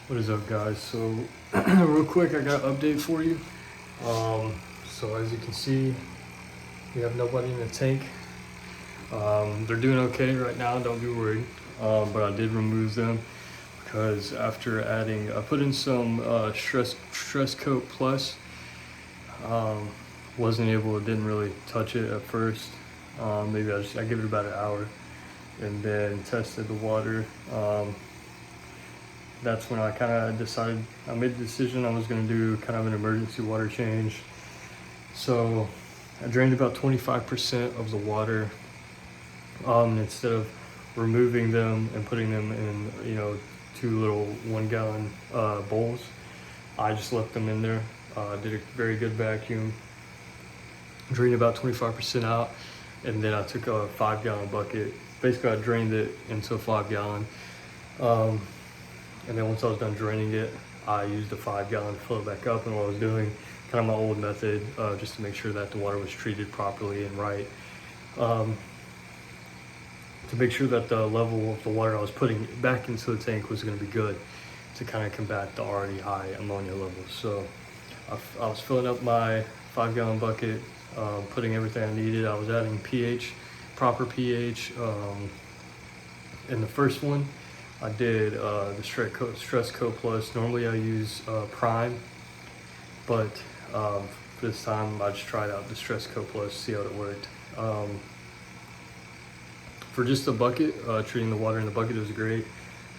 What is up, guys? So real quick, I got an update for you. So as you can see, we have nobody in the tank. They're doing okay right now, don't be worried. But I did remove them because after adding, I put in some stress coat plus. um, didn't really touch it at first. Maybe I give it about an hour and then tested the water. That's when I kind of decided, I made the decision I was going to do kind of an emergency water change. So I drained about 25% of the water. Instead of removing them and putting them in, two little 1 gallon bowls, I just left them in there. Did a very good vacuum, drained about 25% out, and then I took a 5 gallon bucket. Basically, I drained it into a 5 gallon. And then once I was done draining it, I used the 5 gallon to fill it back up. And what I was doing, kind of my old method, just to make sure that the water was treated properly and right. To make sure that the level of the water I was putting back into the tank was going to be good to kind of combat the already high ammonia levels. So I was filling up my 5 gallon bucket, putting everything I needed. I was adding pH, proper pH. In the first one, I did the Stress Coat Plus. Normally I use Prime, but this time I just tried out the Stress Coat Plus, see how it worked. For just the bucket, treating the water in the bucket was great.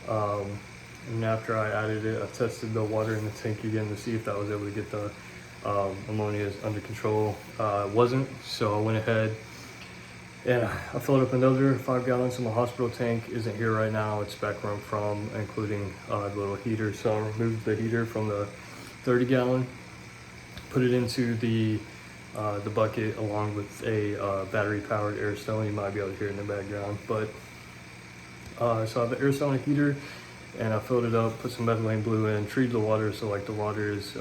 And after I added it, I tested the water in the tank again to see if that was able to get the ammonia under control. It wasn't, so I went ahead and I filled up another 5 gallons. So my hospital tank isn't here right now. It's back where I'm from, including the little heater. So I removed the heater from the 30 gallon, put it into the bucket along with a battery powered air stone. You might be able to hear it in the background, but so I have the air stone heater, and I filled it up, put some methylene blue in, treated the water. So like the water is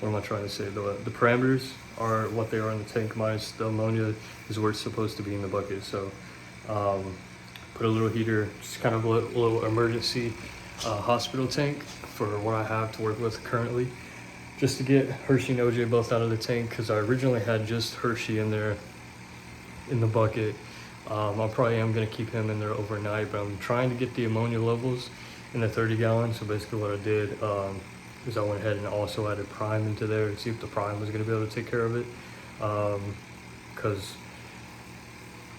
what am I trying to say? The parameters are what they are in the tank minus the ammonia is where it's supposed to be in the bucket. So put a little heater, just kind of a little emergency hospital tank for what I have to work with currently, just to get Hershey and OJ both out of the tank, because I originally had just Hershey in there in the bucket. I probably am going to keep him in there overnight, but I'm trying to get the ammonia levels in the 30 gallon. So basically what I did is I went ahead and also added Prime into there and see if the Prime was going to be able to take care of it. Because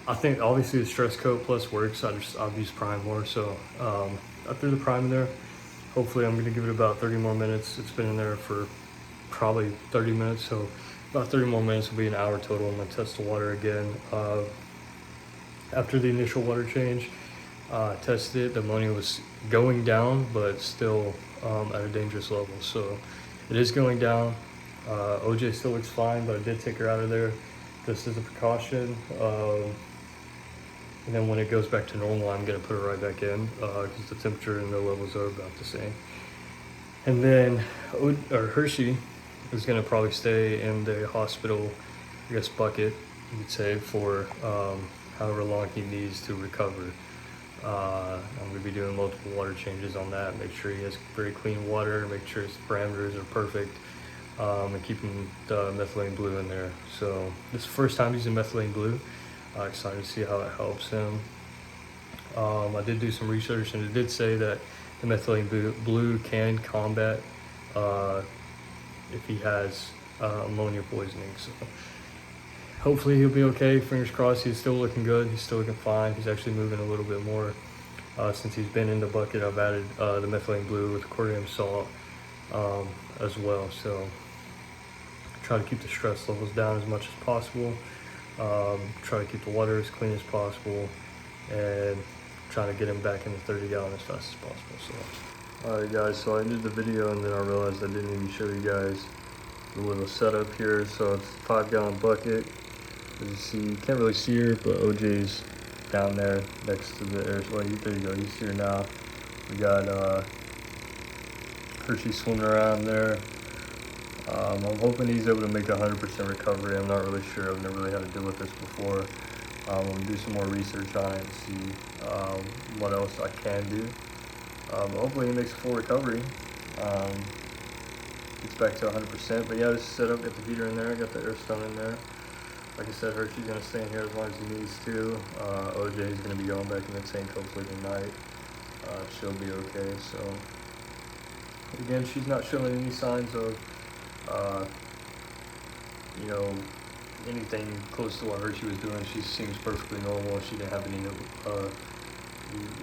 I think obviously the Stress Coat Plus works. I've used Prime more. So I threw the Prime in there. Hopefully I'm going to give it about 30 more minutes. It's been in there for probably 30 minutes. So about 30 more minutes will be an hour total. I'm going to test the water again. After the initial water change, tested it, the ammonia was going down, but still at a dangerous level. So it is going down. OJ still looks fine, but I did take her out of there just as a precaution. And then when it goes back to normal, I'm going to put her right back in because the temperature and the levels are about the same. And then Hershey is going to probably stay in the hospital, I guess, bucket, you could say, for however long he needs to recover. I'm going to be doing multiple water changes on that, make sure he has very clean water, make sure his parameters are perfect, and keeping the methylene blue in there. So this is the first time using methylene blue. Excited to see how it helps him. I did do some research, and it did say that the methylene blue can combat if he has ammonia poisoning. So hopefully he'll be okay. Fingers crossed. He's still looking good. He's still looking fine. He's actually moving a little bit more since he's been in the bucket. I've added the methylene blue with chlorine salt as well. So try to keep the stress levels down as much as possible. Try to keep the water as clean as possible, and trying to get him back in the 30 gallon as fast as possible. So alright guys, so I ended the video and then I realized I didn't even show you guys the little setup here. So it's a 5 gallon bucket. As you see, you can't really see her, but OJ's down there next to the air. Well, there you go, you see her now. We got Hershey swimming around there. I'm hoping he's able to make 100% recovery. I'm not really sure. I've never really had to deal with this before. I'm going to do some more research on it and see what else I can do. Hopefully he makes a full recovery. Gets back to 100%. But yeah, just set up, got the heater in there, got the air stone in there. Like I said, Hershey's gonna stay in here as long as he needs to. OJ is gonna be going back in the tank hopefully tonight. She'll be okay. So again, she's not showing any signs of, you know, anything close to what Hershey was doing. She seems perfectly normal. She didn't have any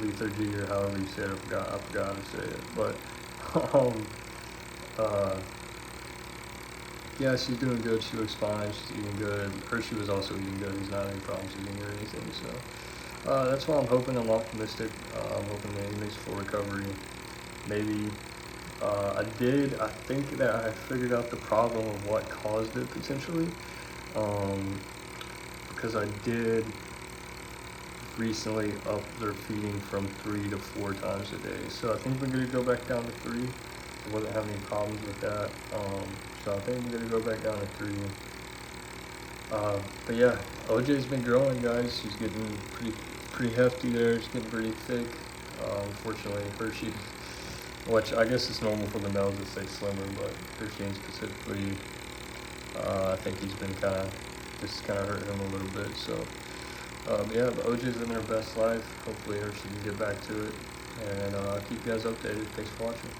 lethargy or however you say it. I forgot how to say it. But yeah, she's doing good. She looks fine. She's eating good. Hershey was also eating good. He's not any problems eating or anything. So that's why I'm hoping. I'm optimistic. I'm hoping that he makes full recovery. Maybe I think that I figured out the problem of what caused it potentially. Because I did recently up their feeding from 3 to 4 times a day. So I think we're gonna go back down to 3. I wasn't having any problems with that. So I think I'm gonna go back down to 3. But yeah, OJ's been growing, guys. He's getting pretty hefty there. He's getting pretty thick. Unfortunately, Hershey, which I guess it's normal for the males to stay slimmer, but Hershey specifically, I think he's been kind of hurting him a little bit. So yeah, but OJ's living her best life. Hopefully Hershey can get back to it, and I'll keep you guys updated. Thanks for watching.